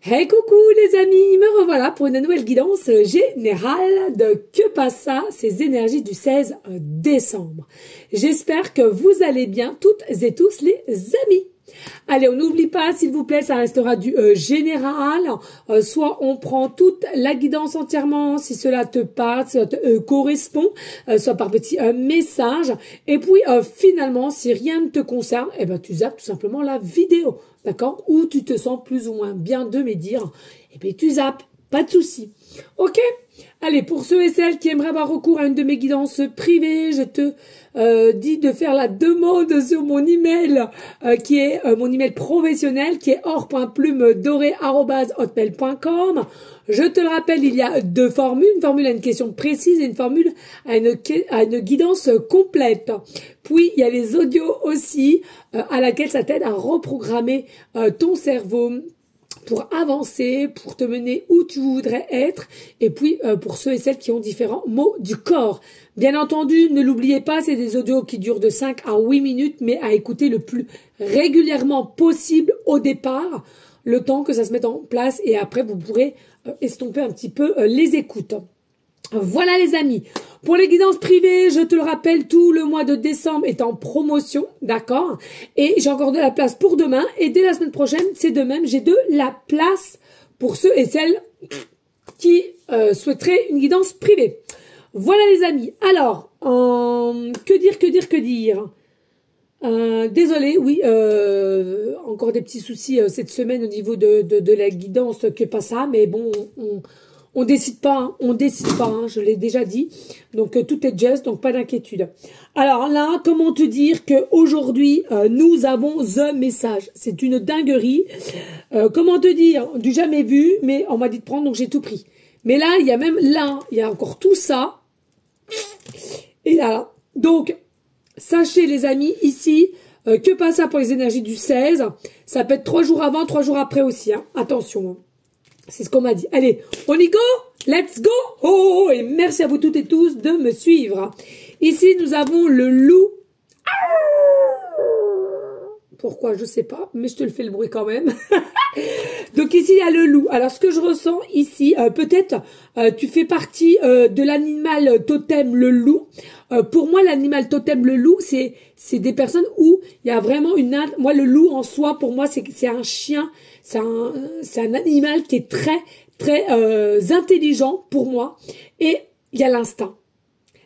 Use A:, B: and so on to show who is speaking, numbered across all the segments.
A: Hey coucou les amis, me revoilà pour une nouvelle guidance générale de Que passe ça, ces énergies du 16 décembre. J'espère que vous allez bien toutes et tous les amis. Allez, on n'oublie pas, s'il vous plaît, ça restera du général. Soit on prend toute la guidance entièrement, si cela te parle, si cela te correspond, soit par petit message. Et puis, finalement, si rien ne te concerne, eh ben, tu zappes tout simplement la vidéo, d'accord? Ou tu te sens plus ou moins bien de me dire, eh bien, tu zappes, pas de souci. Ok? Allez, pour ceux et celles qui aimeraient avoir recours à une de mes guidances privées, je te dis de faire la demande sur mon email, qui est mon email professionnel, qui est or.plumedorée@hotmail.com. Je te le rappelle, il y a deux formules, une formule à une question précise et une formule à une guidance complète. Puis, il y a les audios aussi, à laquelle ça t'aide à reprogrammer ton cerveau, pour avancer, pour te mener où tu voudrais être, et puis pour ceux et celles qui ont différents mots du corps. Bien entendu, ne l'oubliez pas, c'est des audios qui durent de 5 à 8 minutes, mais à écouter le plus régulièrement possible au départ, le temps que ça se mette en place, et après vous pourrez estomper un petit peu les écoutes. Voilà les amis, pour les guidances privées, je te le rappelle, tout le mois de décembre est en promotion, d'accord? Et j'ai encore de la place pour demain, et dès la semaine prochaine, c'est de même, j'ai de la place pour ceux et celles qui souhaiteraient une guidance privée. Voilà les amis, alors, que dire désolée, oui, encore des petits soucis cette semaine au niveau de la guidance, que pas ça, mais bon, on décide pas, je l'ai déjà dit. Donc tout est just, donc pas d'inquiétude. Alors là, comment te dire que aujourd'hui nous avons un message. C'est une dinguerie. Comment te dire, du jamais vu, mais on m'a dit de prendre, donc j'ai tout pris. Mais là, il y a même là, il y a encore tout ça. Et là, donc sachez les amis, ici, que passe ça pour les énergies du 16. Ça peut être 3 jours avant, 3 jours après aussi. Hein. Attention. Hein. C'est ce qu'on m'a dit. Allez, on y go? Let's go! Oh, et merci à vous toutes et tous de me suivre. Ici, nous avons le loup. Pourquoi? Je sais pas, mais je te le fais le bruit quand même. Donc ici, il y a le loup. Alors, ce que je ressens ici, peut-être, tu fais partie de l'animal totem, le loup. Pour moi, l'animal totem, le loup, c'est des personnes où il y a vraiment moi, le loup en soi, pour moi, c'est un chien. C'est un animal qui est très, très intelligent pour moi. Et il y a l'instinct.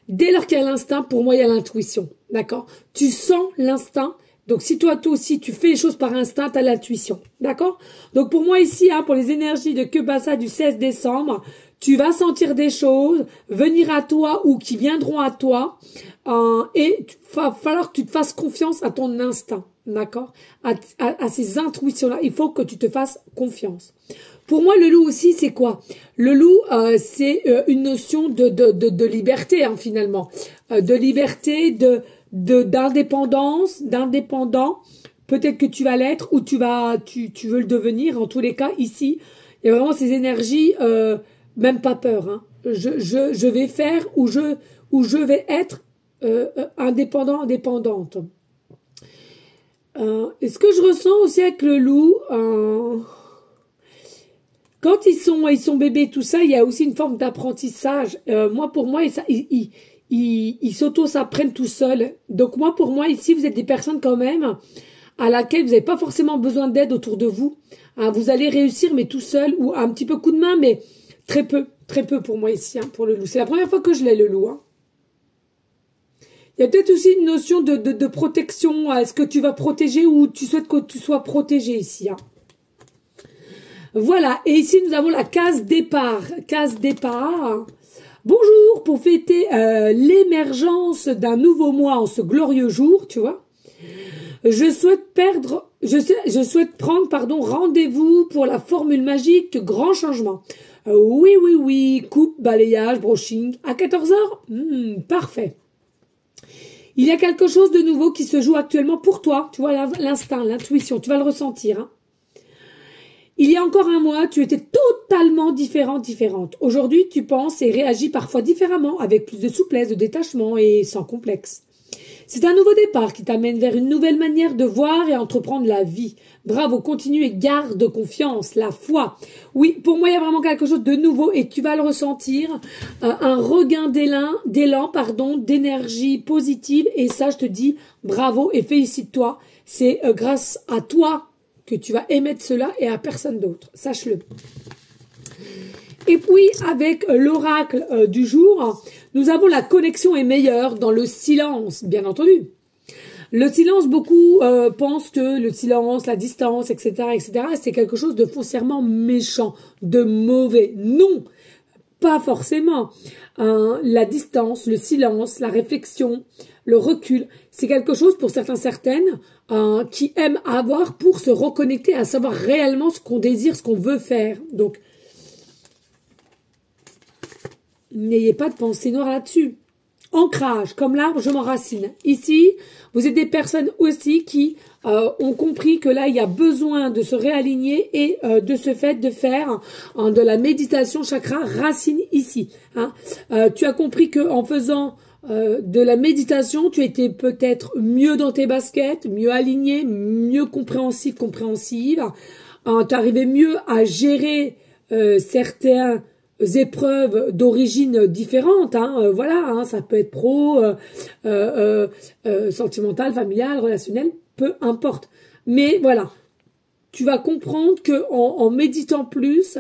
A: Dès lors qu'il y a l'instinct, pour moi, il y a l'intuition. D'accord? Tu sens l'instinct. Donc, si toi aussi, tu fais les choses par instinct, tu as l'intuition. D'accord? Donc, pour moi, ici, hein, pour les énergies de Que passe ça du 16 décembre, tu vas sentir des choses venir à toi ou qui viendront à toi. Et il va falloir que tu te fasses confiance à ton instinct. D'accord? À ces intuitions-là, il faut que tu te fasses confiance. Pour moi, le loup aussi, c'est quoi? Le loup, c'est une notion de liberté, hein, finalement. De liberté, d'indépendance, d'indépendant. Peut-être que tu vas l'être ou tu veux le devenir. En tous les cas, ici, il y a vraiment ces énergies, même pas peur. Hein. Je vais faire ou je vais être indépendant, indépendante. Et ce que je ressens aussi avec le loup, quand ils sont bébés, tout ça, il y a aussi une forme d'apprentissage. Pour moi, ils s'auto-s'apprennent tout seuls. Donc moi, pour moi, ici, vous êtes des personnes quand même à laquelle vous n'avez pas forcément besoin d'aide autour de vous. Hein, vous allez réussir, mais tout seul, ou un petit peu coup de main, mais très peu pour moi ici, hein, pour le loup. C'est la première fois que je l'ai, le loup. Hein. Il y a peut-être aussi une notion de protection. Est-ce que tu vas protéger ou tu souhaites que tu sois protégé ici, hein. Voilà, et ici nous avons la case départ. Case départ. Bonjour, pour fêter l'émergence d'un nouveau mois en ce glorieux jour, tu vois. Je souhaite prendre rendez-vous pour la formule magique grand changement. Oui, coupe, balayage, brushing à 14 h. Parfait. Il y a quelque chose de nouveau qui se joue actuellement pour toi. Tu vois, l'instinct, l'intuition, tu vas le ressentir. Hein. Il y a encore un mois, tu étais totalement différente. Aujourd'hui, tu penses et réagis parfois différemment, avec plus de souplesse, de détachement et sans complexe. C'est un nouveau départ qui t'amène vers une nouvelle manière de voir et entreprendre la vie. Bravo, continue et garde confiance, la foi. Oui, pour moi, il y a vraiment quelque chose de nouveau et tu vas le ressentir. Un regain d'élan, d'énergie positive. Et ça, je te dis bravo et félicite-toi. C'est grâce à toi que tu vas émettre cela et à personne d'autre. Sache-le. Et puis, avec l'oracle du jour, nous avons la connexion est meilleure dans le silence, bien entendu. Le silence, beaucoup pensent que le silence, la distance, etc., c'est quelque chose de foncièrement méchant, de mauvais. Non, pas forcément. La distance, le silence, la réflexion, le recul, c'est quelque chose pour certaines qui aiment avoir pour se reconnecter, à savoir réellement ce qu'on désire, ce qu'on veut faire. Donc, n'ayez pas de pensée noire là-dessus. Ancrage, comme l'arbre, je m'enracine. Ici, vous êtes des personnes aussi qui ont compris que là, il y a besoin de se réaligner et de ce fait de faire de la méditation chakra racine ici. Hein. Tu as compris que en faisant de la méditation, tu étais peut-être mieux dans tes baskets, mieux aligné, mieux compréhensive. Tu arrivais mieux à gérer certains épreuves d'origine différentes, hein, voilà, hein, ça peut être pro, sentimental, familial, relationnel, peu importe. Mais voilà, tu vas comprendre que en méditant plus,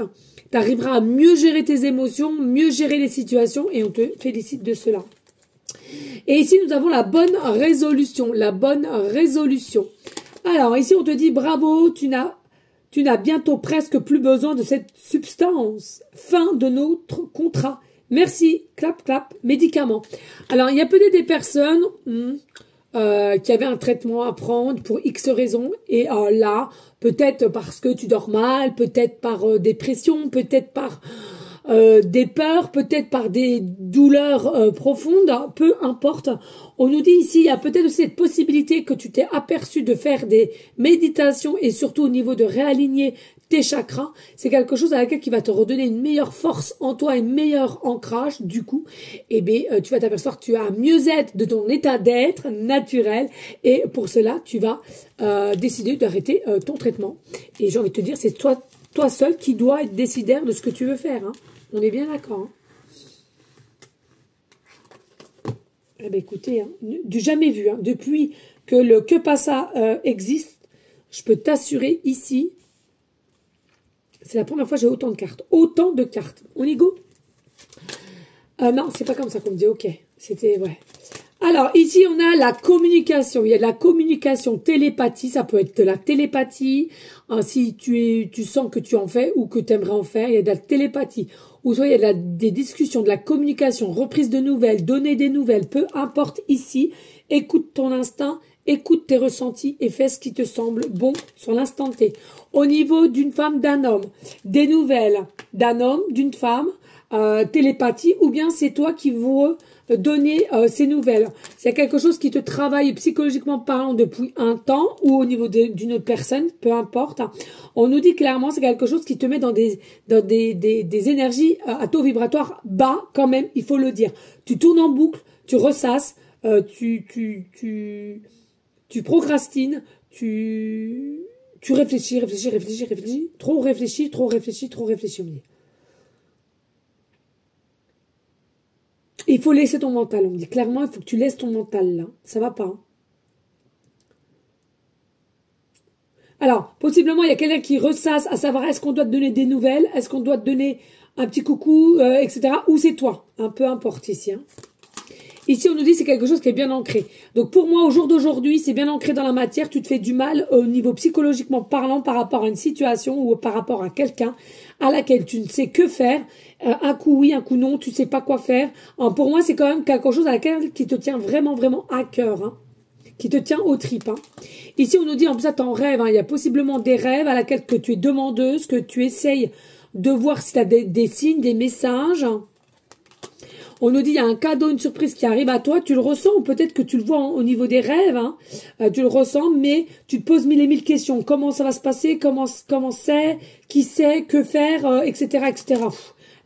A: tu arriveras à mieux gérer tes émotions, mieux gérer les situations et on te félicite de cela. Et ici, nous avons la bonne résolution, Alors, ici, on te dit bravo, tu n'as bientôt presque plus besoin de cette substance. Fin de notre contrat. Merci. Clap, clap. Médicaments. Alors, il y a peut-être des personnes qui avaient un traitement à prendre pour X raisons. Et là, peut-être parce que tu dors mal, peut-être par dépression, peut-être par des peurs, peut-être par des douleurs profondes, peu importe. On nous dit ici, il y a peut-être aussi cette possibilité que tu t'es aperçu de faire des méditations et surtout au niveau de réaligner tes chakras. C'est quelque chose à laquelle qui va te redonner une meilleure force en toi, un meilleur ancrage. Du coup, eh bien, tu vas t'apercevoir que tu as un mieux-être de ton état d'être naturel et pour cela, tu vas décider d'arrêter ton traitement. Et j'ai envie de te dire, c'est toi seul qui dois être décidaire de ce que tu veux faire. Hein. On est bien d'accord. Hein. Eh bien, écoutez, hein, du jamais vu. Hein, depuis que le Que Passa existe, je peux t'assurer ici, c'est la première fois que j'ai autant de cartes. Autant de cartes. On y go? Non, c'est pas comme ça qu'on me dit. Ok, c'était... ouais. Alors, ici, on a la communication. Il y a de la communication télépathie. Ça peut être de la télépathie. Si tu sens que tu en fais ou que tu aimerais en faire, il y a de la télépathie. Ou soit il y a des discussions, de la communication, reprise de nouvelles, donner des nouvelles. Peu importe ici. Écoute ton instinct, écoute tes ressentis et fais ce qui te semble bon sur l'instant T. Au niveau d'une femme, d'un homme, des nouvelles d'un homme, d'une femme, télépathie, ou bien c'est toi qui veux donner ces nouvelles. C'est quelque chose qui te travaille psychologiquement parlant depuis un temps ou au niveau d'une autre personne, peu importe. On nous dit clairement c'est quelque chose qui te met dans des énergies à taux vibratoire bas quand même, il faut le dire. Tu tournes en boucle, tu ressasses, tu procrastines, tu réfléchis, trop réfléchis, on dit. Il faut laisser ton mental, on me dit clairement, il faut que tu laisses ton mental là, ça va pas. Hein. Alors, possiblement, il y a quelqu'un qui ressasse à savoir est-ce qu'on doit te donner des nouvelles, est-ce qu'on doit te donner un petit coucou, etc. Ou c'est toi, un peu importe ici. Hein. Ici, on nous dit c'est quelque chose qui est bien ancré. Donc, pour moi, au jour d'aujourd'hui, c'est bien ancré dans la matière. Tu te fais du mal au niveau psychologiquement parlant par rapport à une situation ou par rapport à quelqu'un à laquelle tu ne sais que faire. Un coup oui, un coup non, tu ne sais pas quoi faire. Pour moi, c'est quand même quelque chose à laquelle qui te tient vraiment, vraiment à cœur. Hein, qui te tient aux tripes. Hein. Ici, on nous dit en plus, ça t'en rêve. Hein, il y a possiblement des rêves à laquelle que tu es demandeuse, que tu essayes de voir si tu as des signes, des messages. On nous dit il y a un cadeau, une surprise qui arrive à toi, tu le ressens ou peut-être que tu le vois au niveau des rêves, hein, tu le ressens, mais tu te poses mille et mille questions. Comment ça va se passer, comment c'est, qui sait, que faire, etc., etc.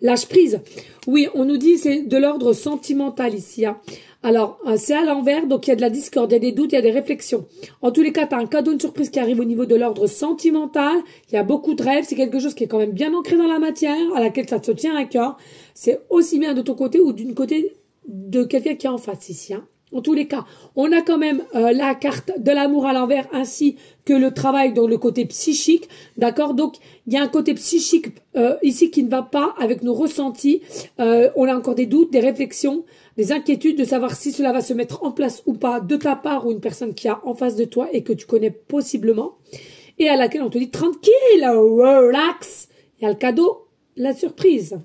A: Lâche prise. Oui, on nous dit c'est de l'ordre sentimental ici. Hein. Alors, c'est à l'envers, donc il y a de la discorde, il y a des doutes, il y a des réflexions. En tous les cas, tu as un cadeau, une surprise qui arrive au niveau de l'ordre sentimental. Il y a beaucoup de rêves, c'est quelque chose qui est quand même bien ancré dans la matière, à laquelle ça te tient à cœur. C'est aussi bien de ton côté ou d'une côté de quelqu'un qui est en face ici, hein. En tous les cas, on a quand même la carte de l'amour à l'envers ainsi que le travail dans le côté psychique. D'accord? Donc, il y a un côté psychique ici qui ne va pas avec nos ressentis. On a encore des doutes, des réflexions, des inquiétudes de savoir si cela va se mettre en place ou pas de ta part ou une personne qui a en face de toi et que tu connais possiblement. Et à laquelle on te dit tranquille, relax. Il y a le cadeau, la surprise.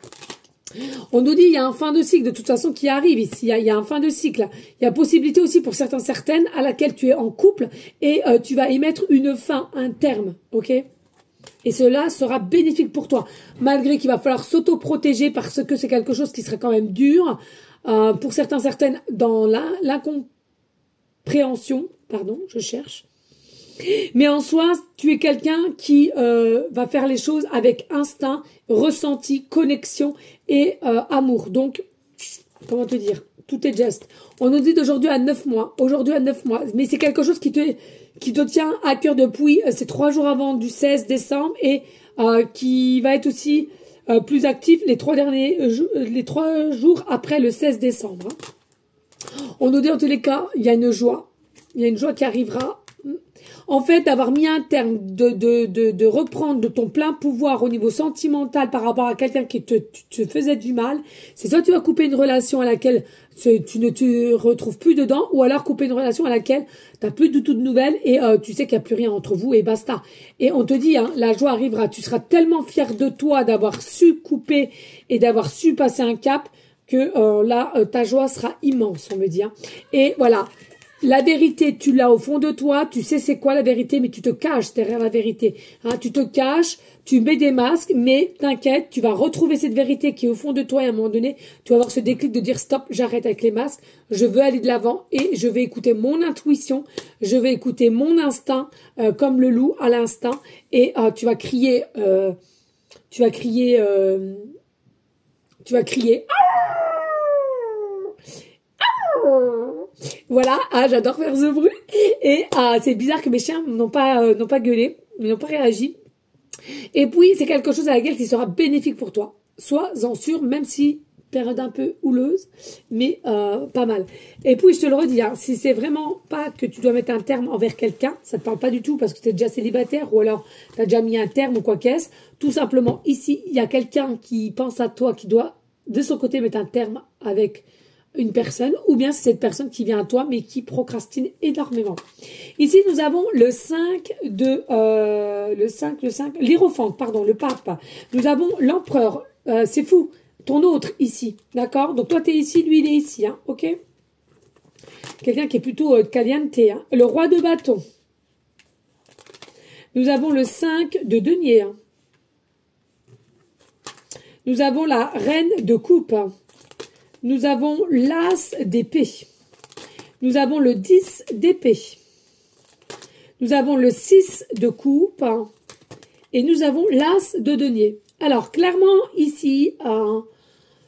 A: On nous dit il y a un fin de cycle de toute façon qui arrive ici, il y a un fin de cycle. Il y a possibilité aussi pour certaines à laquelle tu es en couple et tu vas y mettre une fin, un terme, ok? Et cela sera bénéfique pour toi, malgré qu'il va falloir s'auto-protéger parce que c'est quelque chose qui serait quand même dur pour certaines dans l'incompréhension, pardon, je cherche. Mais en soi, tu es quelqu'un qui va faire les choses avec instinct, ressenti, connexion et amour. Donc, comment te dire, tout est geste. On nous dit d'aujourd'hui à 9 mois. Aujourd'hui à 9 mois. Mais c'est quelque chose qui te tient à cœur depuis ces 3 jours avant du 16 décembre et qui va être aussi plus actif les 3 jours après le 16 décembre. Hein. On nous dit en tous les cas, il y a une joie. Il y a une joie qui arrivera. En fait, d'avoir mis un terme, de reprendre de ton plein pouvoir au niveau sentimental par rapport à quelqu'un qui te faisait du mal, c'est soit tu vas couper une relation à laquelle tu ne te retrouves plus dedans, ou alors couper une relation à laquelle tu n'as plus du tout de nouvelles et tu sais qu'il n'y a plus rien entre vous et basta. Et on te dit, hein, la joie arrivera. Tu seras tellement fier de toi d'avoir su couper et d'avoir su passer un cap que là, ta joie sera immense, on me dit. Hein. Et voilà. La vérité, tu l'as au fond de toi, tu sais c'est quoi la vérité, mais tu te caches derrière la vérité. Hein, tu te caches, tu mets des masques, mais t'inquiète, tu vas retrouver cette vérité qui est au fond de toi et à un moment donné, tu vas avoir ce déclic de dire stop, j'arrête avec les masques, je veux aller de l'avant et je vais écouter mon intuition, je vais écouter mon instinct comme le loup à l'instinct et tu vas crier. Voilà, j'adore faire ce bruit. Et c'est bizarre que mes chiens n'ont pas gueulé, n'ont pas réagi. Et puis, c'est quelque chose à laquelle qui sera bénéfique pour toi. Sois-en sûr, même si période un peu houleuse, mais pas mal. Et puis, je te le redis, hein, si c'est vraiment pas que tu dois mettre un terme envers quelqu'un, ça ne te parle pas du tout parce que tu es déjà célibataire ou alors tu as déjà mis un terme ou quoi qu'est-ce. Tout simplement, ici, il y a quelqu'un qui pense à toi, qui doit, de son côté, mettre un terme avec une personne, ou bien c'est cette personne qui vient à toi, mais qui procrastine énormément. Ici, nous avons le 5 l'Hiérophante, pardon, le pape. Nous avons l'empereur, c'est fou, ton autre ici, d'accord? Donc toi, tu es ici, lui, il est ici, hein, ok? Quelqu'un qui est plutôt caliente, hein. Le roi de bâton. Nous avons le 5 de denier. Hein. Nous avons la reine de coupe. Nous avons l'as d'épée. Nous avons le 10 d'épée. Nous avons le 6 de coupe. Et nous avons l'as de denier. Alors, clairement, ici,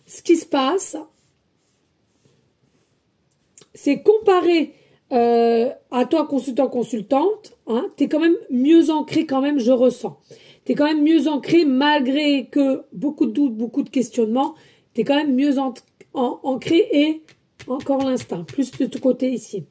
A: ce qui se passe, c'est comparé à toi, consultante, hein, tu es quand même mieux ancré quand même, je ressens. Tu es quand même mieux ancré malgré que beaucoup de doutes, beaucoup de questionnements. Tu es quand même mieux ancré et encore l'instinct, plus de tout côté ici.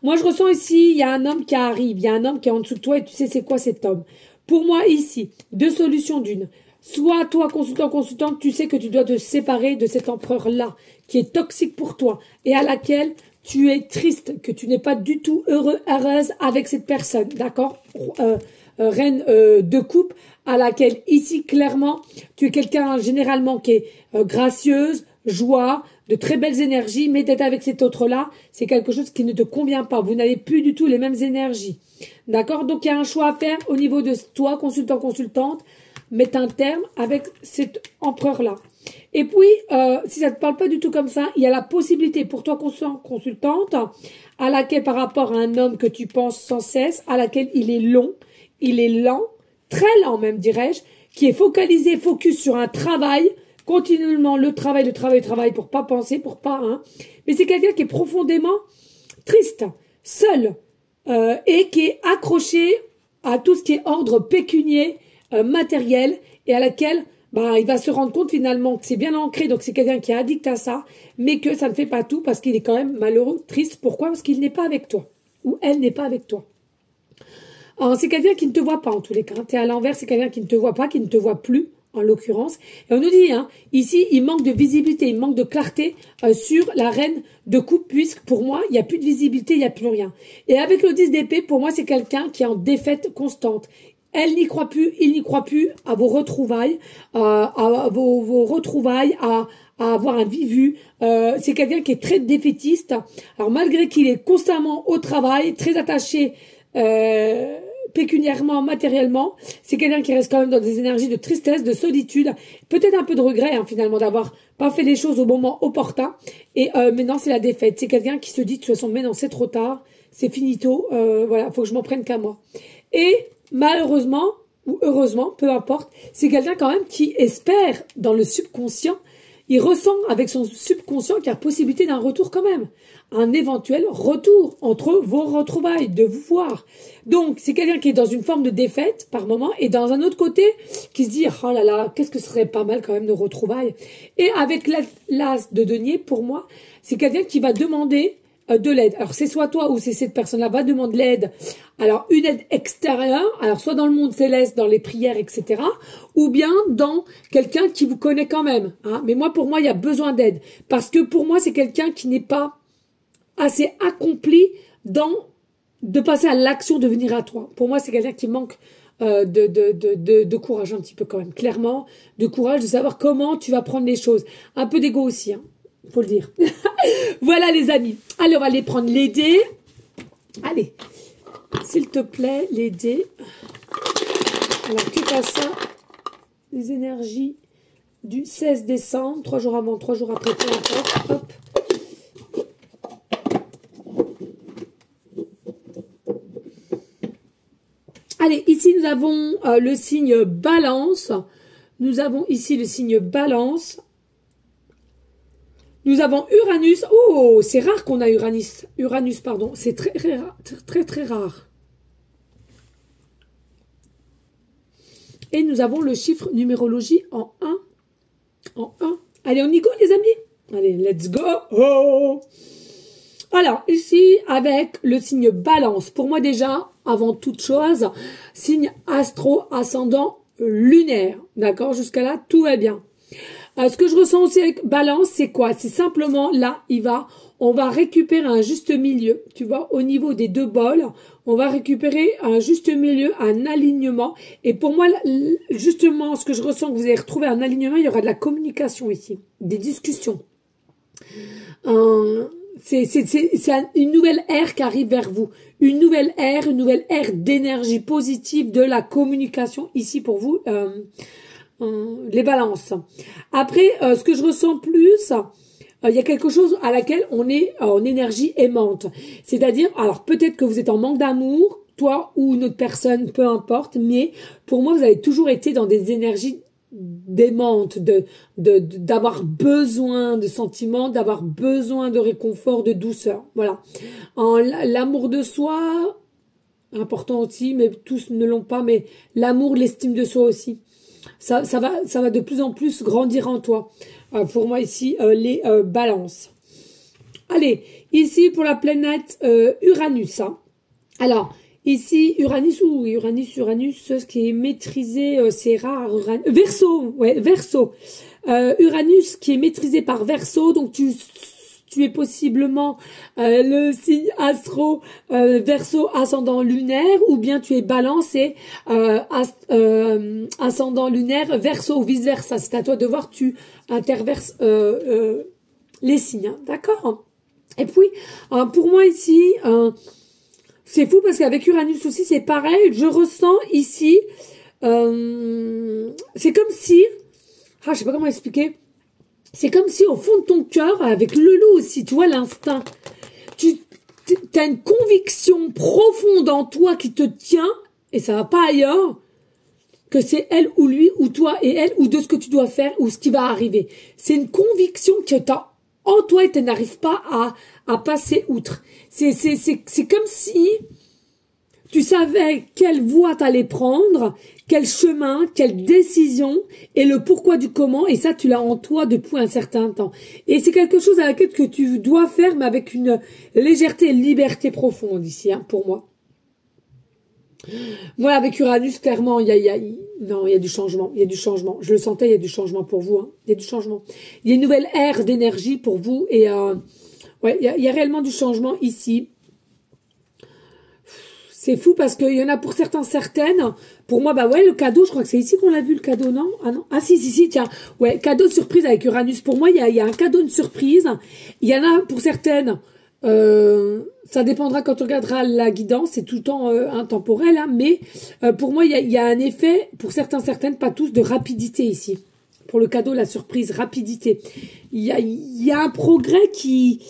A: Moi, je ressens ici, il y a un homme qui arrive, il y a un homme qui est en dessous de toi et tu sais c'est quoi cet homme. Pour moi, ici, deux solutions d'une. Soit toi, consultante, tu sais que tu dois te séparer de cet empereur-là, qui est toxique pour toi et à laquelle tu es triste, que tu n'es pas du tout heureuse avec cette personne, d'accord? Reine de coupe, à laquelle ici, clairement, tu es quelqu'un généralement qui est gracieuse, joie, de très belles énergies, mais d'être avec cet autre-là, c'est quelque chose qui ne te convient pas. Vous n'avez plus du tout les mêmes énergies. D'accord? Donc, il y a un choix à faire au niveau de toi, consultante, mettre un terme avec cet empereur-là. Et puis, si ça ne te parle pas du tout comme ça, il y a la possibilité pour toi, consultante, à laquelle, par rapport à un homme que tu penses sans cesse, à laquelle il est long, il est lent, très lent même, dirais-je, qui est focalisé, focus sur un travail, continuellement le travail pour pas penser, pour pas, hein. Mais c'est quelqu'un qui est profondément triste, seul, et qui est accroché à tout ce qui est ordre pécunier, matériel, et à laquelle bah, il va se rendre compte finalement que c'est bien ancré, donc c'est quelqu'un qui est addict à ça, mais que ça ne fait pas tout parce qu'il est quand même malheureux, triste. Pourquoi? Parce qu'il n'est pas avec toi, ou elle n'est pas avec toi. Alors c'est quelqu'un qui ne te voit pas en tous les cas. Tu es à l'envers, c'est quelqu'un qui ne te voit pas, qui ne te voit plus en l'occurrence. Et on nous dit, hein, ici, il manque de visibilité, il manque de clarté sur la reine de coupe, puisque pour moi, il n'y a plus de visibilité, il n'y a plus rien. Et avec le 10 d'épée, pour moi, c'est quelqu'un qui est en défaite constante. Elle n'y croit plus, il n'y croit plus à vos retrouvailles, à vos retrouvailles, à avoir un vivu. C'est quelqu'un qui est très défaitiste. Alors malgré qu'il est constamment au travail, très attaché pécuniairement, matériellement, c'est quelqu'un qui reste quand même dans des énergies de tristesse, de solitude, peut-être un peu de regret hein, finalement d'avoir pas fait les choses au moment opportun. Et maintenant c'est la défaite. C'est quelqu'un qui se dit de toute façon, mais non c'est trop tard, c'est finito, voilà, faut que je m'en prenne qu'à moi. Et malheureusement, ou heureusement, peu importe, c'est quelqu'un quand même qui espère dans le subconscient, il ressent avec son subconscient qu'il y a possibilité d'un retour quand même, un éventuel retour entre vos retrouvailles, de vous voir. Donc, c'est quelqu'un qui est dans une forme de défaite par moment et dans un autre côté qui se dit « Oh là là, qu'est-ce que ce serait pas mal quand même de retrouvailles ?» Et avec l'as de denier, pour moi, c'est quelqu'un qui va demander de l'aide. Alors, c'est soit toi ou c'est cette personne-là va demander l'aide. Alors, une aide extérieure, alors soit dans le monde céleste, dans les prières, etc. Ou bien dans quelqu'un qui vous connaît quand même. Hein. Mais moi, pour moi, il y a besoin d'aide. Parce que pour moi, c'est quelqu'un qui n'est pas assez accompli de passer à l'action, de venir à toi. Pour moi, c'est quelqu'un qui manque de courage un petit peu quand même. Clairement, de courage, de savoir comment tu vas prendre les choses. Un peu d'ego aussi, hein. Faut le dire. Voilà les amis. Allez, on va aller prendre les dés. Allez, s'il te plaît, les dés. Alors, que t'as ça? Les énergies du 16 décembre. 3 jours avant, 3 jours après. Peu importe. Hop. Allez, ici nous avons le signe Balance. Nous avons ici le signe Balance. Nous avons Uranus. Oh, c'est rare qu'on a Uranus. Uranus, pardon. C'est très, très rare. Et nous avons le chiffre numérologie en 1. En 1. Allez, on y go, les amis. Allez, let's go. Oh. Alors, ici, avec le signe Balance. Pour moi, déjà, avant toute chose, signe astro-ascendant lunaire. D'accord? Jusqu'à là, tout va bien. Ce que je ressens aussi avec Balance, c'est quoi? C'est simplement, là, on va récupérer un juste milieu. Tu vois, au niveau des deux bols, on va récupérer un juste milieu, un alignement. Et pour moi, justement, ce que je ressens, que vous allez retrouver un alignement, il y aura de la communication ici, des discussions. C'est une nouvelle ère qui arrive vers vous. Une nouvelle ère d'énergie positive, de la communication ici pour vous. Les balances. Après, ce que je ressens plus, il y a quelque chose à laquelle on est en énergie aimante. C'est-à-dire, alors peut-être que vous êtes en manque d'amour, toi ou une autre personne, peu importe, mais pour moi, vous avez toujours été dans des énergies d'aimantes, d'avoir besoin de sentiments, d'avoir besoin de réconfort, de douceur. Voilà. L'amour de soi, important aussi, mais tous ne l'ont pas, mais l'amour, l'estime de soi aussi. Ça va de plus en plus grandir en toi. Pour moi ici, les balances. Allez, ici pour la planète Uranus. Hein. Alors, ici, Uranus, ce qui est maîtrisé, c'est rare. Verseau, ouais, Verseau. Uranus qui est maîtrisé par Verseau, donc tu es possiblement le signe astro Verseau ascendant lunaire, ou bien tu es Balance et ascendant lunaire Verseau ou vice versa. C'est à toi de voir, tu interverses les signes, hein, d'accord? Et puis pour moi ici, c'est fou parce qu'avec Uranus aussi c'est pareil. Je ressens ici, c'est comme si, je sais pas comment expliquer. C'est comme si au fond de ton cœur, avec le loup aussi, tu vois, l'instinct, tu as une conviction profonde en toi qui te tient, et ça va pas ailleurs, que c'est elle ou lui ou toi et elle ou de ce que tu dois faire ou ce qui va arriver. C'est une conviction que tu as en toi et tu n'arrives pas à passer outre. C'est comme si tu savais quelle voie t'allais prendre, quel chemin, quelle décision et le pourquoi du comment, et ça tu l'as en toi depuis un certain temps. Et c'est quelque chose à laquelle que tu dois faire, mais avec une légèreté et liberté profonde ici, hein, pour moi. Moi, avec Uranus, clairement, il y a du changement, il y a du changement. Je le sentais, il y a du changement pour vous, hein. Il y a du changement. Il y a une nouvelle ère d'énergie pour vous, et ouais, il y a réellement du changement ici. C'est fou parce qu'il y en a pour certaines. Pour moi, bah ouais, le cadeau, je crois que c'est ici qu'on l'a vu, le cadeau, non? Ah non. Ah si, tiens. Ouais, cadeau de surprise avec Uranus. Pour moi, il y a un cadeau de surprise. Il y en a pour certaines. Ça dépendra quand on regardera la guidance. C'est tout le temps intemporel, hein, mais pour moi, il y a un effet, pour certaines, pas tous, de rapidité ici. Pour le cadeau, la surprise, rapidité. Il y a un progrès qui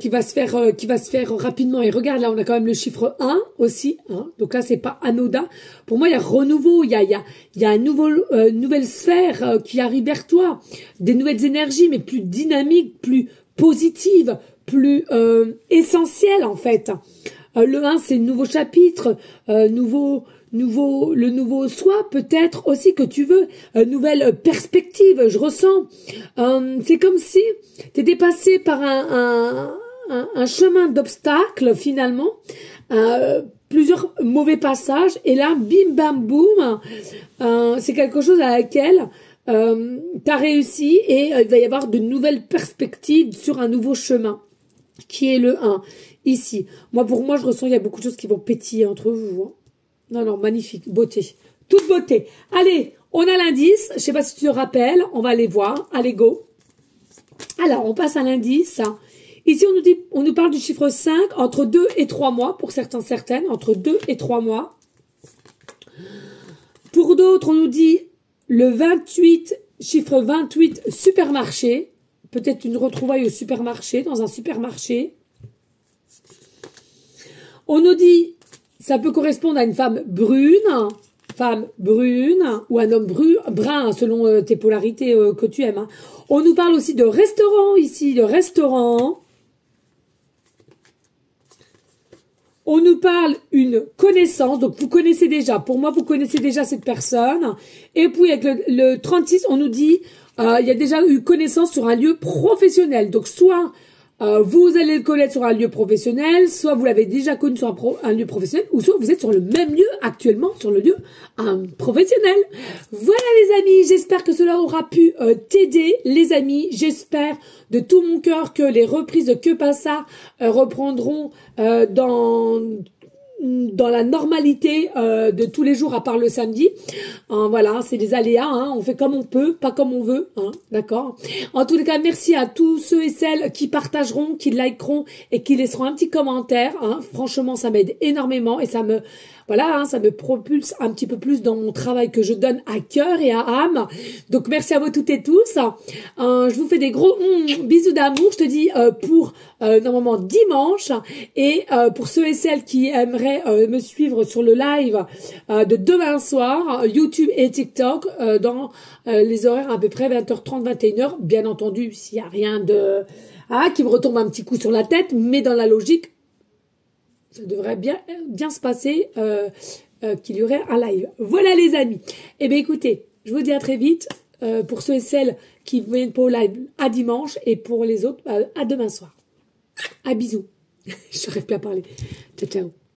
A: va se faire rapidement. Et regarde, là, on a quand même le chiffre 1 aussi, hein. Donc là, c'est pas anodin. Pour moi, il y a renouveau, il y a un nouvelle sphère qui arrive vers toi. Des nouvelles énergies, mais plus dynamiques, plus positives, plus essentielles, en fait. Le 1, c'est le nouveau chapitre, le nouveau soi, peut-être aussi que tu veux, nouvelle perspective, je ressens. C'est comme si tu étais passé par un chemin d'obstacles, finalement, plusieurs mauvais passages, et là, bim, bam, boum, c'est quelque chose à laquelle tu as réussi, et il va y avoir de nouvelles perspectives sur un nouveau chemin, qui est le 1, ici. Pour moi, je ressens qu'il y a beaucoup de choses qui vont pétiller entre vous, hein. Non, magnifique, beauté. Toute beauté. Allez, on a l'indice. Je sais pas si tu te rappelles. On va aller voir. Allez, go. Alors, on passe à l'indice. Ici, on nous parle du chiffre 5, entre 2 et 3 mois. Pour certaines, entre 2 et 3 mois. Pour d'autres, on nous dit le 28, chiffre 28, supermarché. Peut-être une retrouvaille au supermarché, dans un supermarché. On nous dit... Ça peut correspondre à une femme brune, ou un homme brun, selon tes polarités que tu aimes, hein. On nous parle aussi de restaurant ici, de restaurant. On nous parle une connaissance, donc vous connaissez déjà. Pour moi, vous connaissez déjà cette personne. Et puis avec le 36, on nous dit, il y a déjà eu connaissance sur un lieu professionnel. Donc soit... vous allez le connaître sur un lieu professionnel, soit vous l'avez déjà connu sur un lieu professionnel, ou soit vous êtes sur le même lieu actuellement, sur le lieu professionnel. Voilà les amis, j'espère que cela aura pu t'aider les amis. J'espère de tout mon cœur que les reprises de Que Passa reprendront dans la normalité de tous les jours à part le samedi. Voilà, c'est les aléas, hein, on fait comme on peut, pas comme on veut, hein, d'accord. En tous les cas, merci à tous ceux et celles qui partageront, qui likeront et qui laisseront un petit commentaire, hein. Franchement, ça m'aide énormément et ça me propulse un petit peu plus dans mon travail que je donne à cœur et à âme. Donc merci à vous toutes et tous. Je vous fais des gros bisous d'amour. Je te dis pour normalement dimanche, et pour ceux et celles qui aimeraient me suivre sur le live de demain soir, YouTube et TikTok, dans les horaires à peu près 20h30, 21h. Bien entendu, s'il n'y a rien de qui me retombe un petit coup sur la tête, mais dans la logique, ça devrait bien se passer qu'il y aurait un live. Voilà les amis. Eh bien écoutez, je vous dis à très vite. Pour ceux et celles qui viennent pour le live, à dimanche. Et pour les autres, à demain soir. À bisous. Je n'arrive plus à parler. Ciao, ciao.